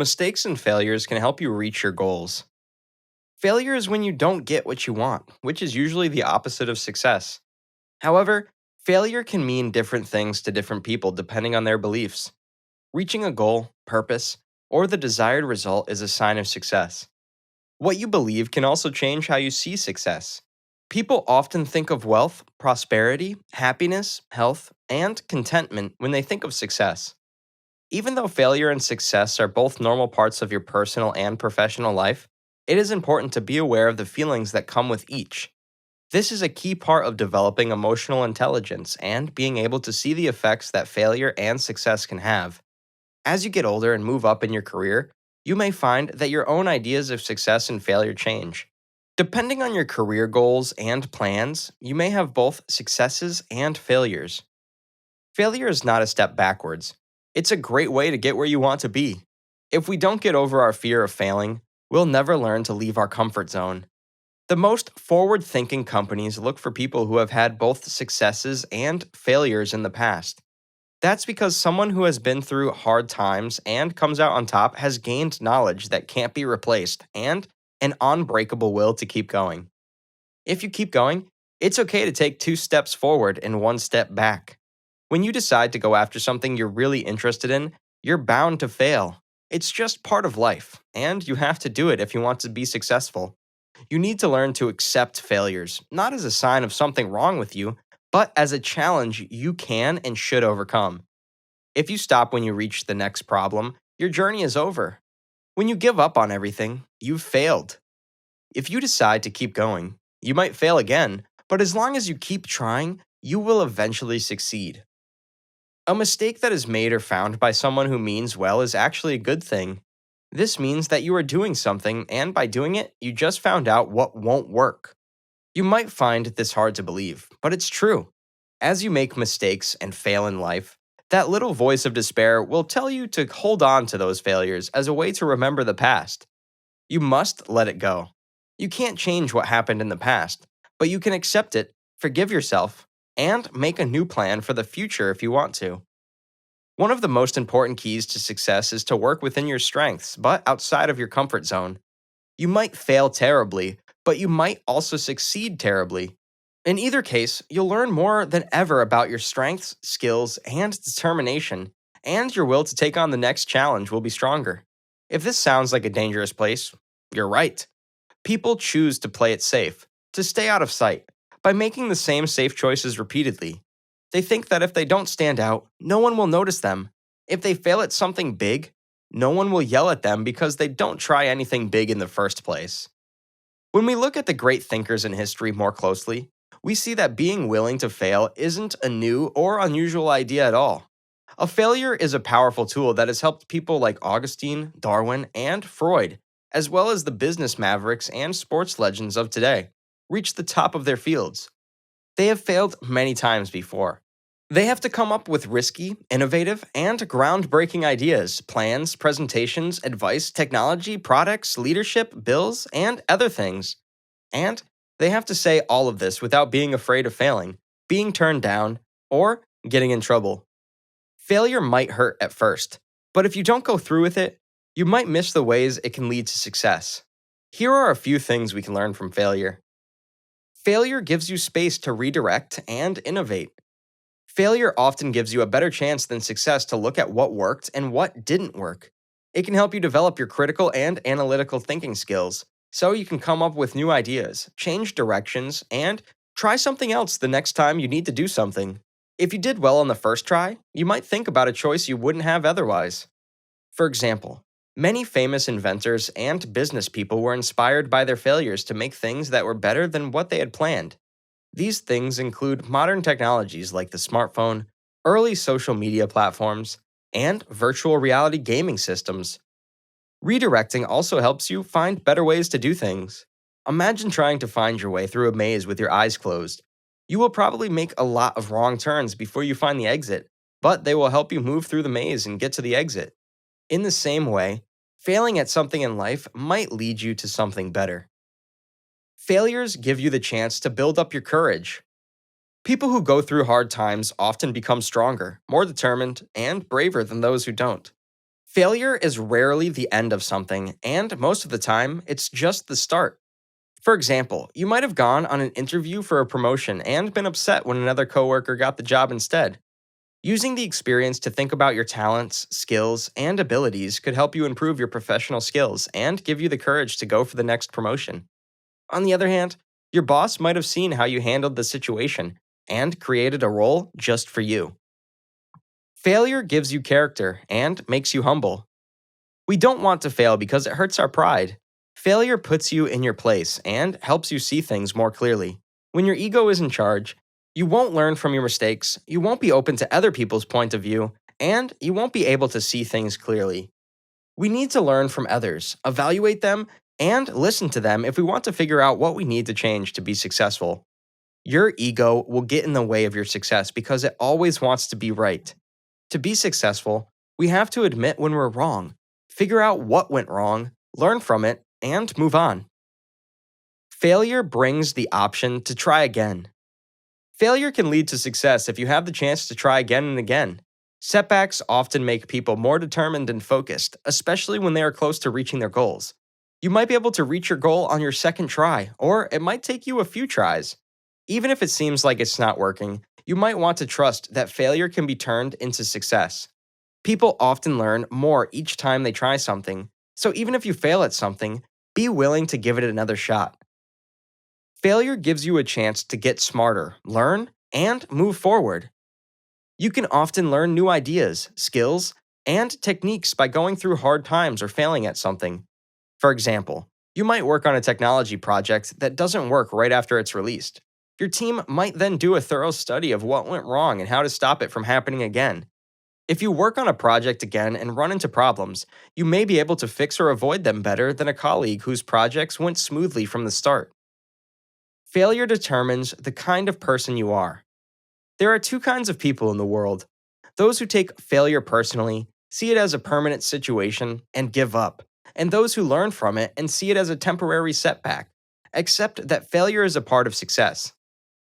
Mistakes and failures can help you reach your goals. Failure is when you don't get what you want, which is usually the opposite of success. However, failure can mean different things to different people depending on their beliefs. Reaching a goal, purpose, or the desired result is a sign of success. What you believe can also change how you see success. People often think of wealth, prosperity, happiness, health, and contentment when they think of success. Even though failure and success are both normal parts of your personal and professional life, it is important to be aware of the feelings that come with each. This is a key part of developing emotional intelligence and being able to see the effects that failure and success can have. As you get older and move up in your career, you may find that your own ideas of success and failure change. Depending on your career goals and plans, you may have both successes and failures. Failure is not a step backwards. It's a great way to get where you want to be. If we don't get over our fear of failing, we'll never learn to leave our comfort zone. The most forward thinking companies look for people who have had both successes and failures in the past. That's because someone who has been through hard times and comes out on top has gained knowledge that can't be replaced and an unbreakable will to keep going. If you keep going, it's okay to take 2 steps forward and 1 step back. When you decide to go after something you're really interested in, you're bound to fail. It's just part of life, and you have to do it if you want to be successful. You need to learn to accept failures, not as a sign of something wrong with you, but as a challenge you can and should overcome. If you stop when you reach the next problem, your journey is over. When you give up on everything, you've failed. If you decide to keep going, you might fail again, but as long as you keep trying, you will eventually succeed. A mistake that is made or found by someone who means well is actually a good thing. This means that you are doing something, and by doing it, you just found out what won't work. You might find this hard to believe, but it's true. As you make mistakes and fail in life, that little voice of despair will tell you to hold on to those failures as a way to remember the past. You must let it go. You can't change what happened in the past, but you can accept it, forgive yourself, and make a new plan for the future if you want to. One of the most important keys to success is to work within your strengths, but outside of your comfort zone. You might fail terribly, but you might also succeed terribly. In either case, you'll learn more than ever about your strengths, skills, and determination, and your will to take on the next challenge will be stronger. If this sounds like a dangerous place, you're right. People choose to play it safe, to stay out of sight, by making the same safe choices repeatedly. They think that if they don't stand out, no one will notice them. If they fail at something big, no one will yell at them because they don't try anything big in the first place. When we look at the great thinkers in history more closely, we see that being willing to fail isn't a new or unusual idea at all. A failure is a powerful tool that has helped people like Augustine, Darwin, and Freud, as well as the business mavericks and sports legends of today, reach the top of their fields. They have failed many times before. They have to come up with risky, innovative, and groundbreaking ideas, plans, presentations, advice, technology, products, leadership, bills, and other things. And they have to say all of this without being afraid of failing, being turned down, or getting in trouble. Failure might hurt at first, but if you don't go through with it, you might miss the ways it can lead to success. Here are a few things we can learn from failure. Failure gives you space to redirect and innovate. Failure often gives you a better chance than success to look at what worked and what didn't work. It can help you develop your critical and analytical thinking skills, so you can come up with new ideas, change directions, and try something else the next time you need to do something. If you did well on the first try, you might think about a choice you wouldn't have otherwise. For example, many famous inventors and business people were inspired by their failures to make things that were better than what they had planned. These things include modern technologies like the smartphone, early social media platforms, and virtual reality gaming systems. Redirecting also helps you find better ways to do things. Imagine trying to find your way through a maze with your eyes closed. You will probably make a lot of wrong turns before you find the exit, but they will help you move through the maze and get to the exit. In the same way, failing at something in life might lead you to something better. Failures give you the chance to build up your courage. People who go through hard times often become stronger, more determined, and braver than those who don't. Failure is rarely the end of something, and most of the time, it's just the start. For example, you might have gone on an interview for a promotion and been upset when another coworker got the job instead. Using the experience to think about your talents, skills, and abilities could help you improve your professional skills and give you the courage to go for the next promotion. On the other hand, your boss might have seen how you handled the situation and created a role just for you. Failure gives you character and makes you humble. We don't want to fail because it hurts our pride. Failure puts you in your place and helps you see things more clearly. When your ego is in charge, you won't learn from your mistakes, you won't be open to other people's point of view, and you won't be able to see things clearly. We need to learn from others, evaluate them, and listen to them if we want to figure out what we need to change to be successful. Your ego will get in the way of your success because it always wants to be right. To be successful, we have to admit when we're wrong, figure out what went wrong, learn from it, and move on. Failure brings the option to try again. Failure can lead to success if you have the chance to try again and again. Setbacks often make people more determined and focused, especially when they are close to reaching their goals. You might be able to reach your goal on your second try, or it might take you a few tries. Even if it seems like it's not working, you might want to trust that failure can be turned into success. People often learn more each time they try something, so even if you fail at something, be willing to give it another shot. Failure gives you a chance to get smarter, learn, and move forward. You can often learn new ideas, skills, and techniques by going through hard times or failing at something. For example, you might work on a technology project that doesn't work right after it's released. Your team might then do a thorough study of what went wrong and how to stop it from happening again. If you work on a project again and run into problems, you may be able to fix or avoid them better than a colleague whose projects went smoothly from the start. Failure determines the kind of person you are. There are two kinds of people in the world: those who take failure personally, see it as a permanent situation, and give up, and those who learn from it and see it as a temporary setback. Accept that failure is a part of success.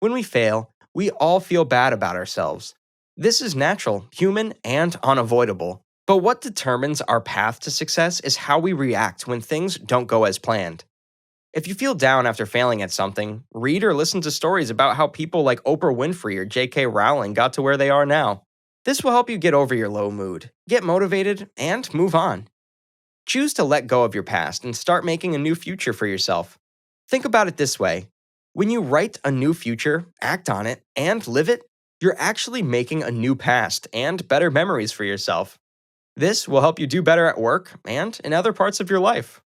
When we fail, we all feel bad about ourselves. This is natural, human, and unavoidable. But what determines our path to success is how we react when things don't go as planned. If you feel down after failing at something, read or listen to stories about how people like Oprah Winfrey or J.K. Rowling got to where they are now. This will help you get over your low mood, get motivated, and move on. Choose to let go of your past and start making a new future for yourself. Think about it this way: when you write a new future, act on it, and live it, you're actually making a new past and better memories for yourself. This will help you do better at work and in other parts of your life.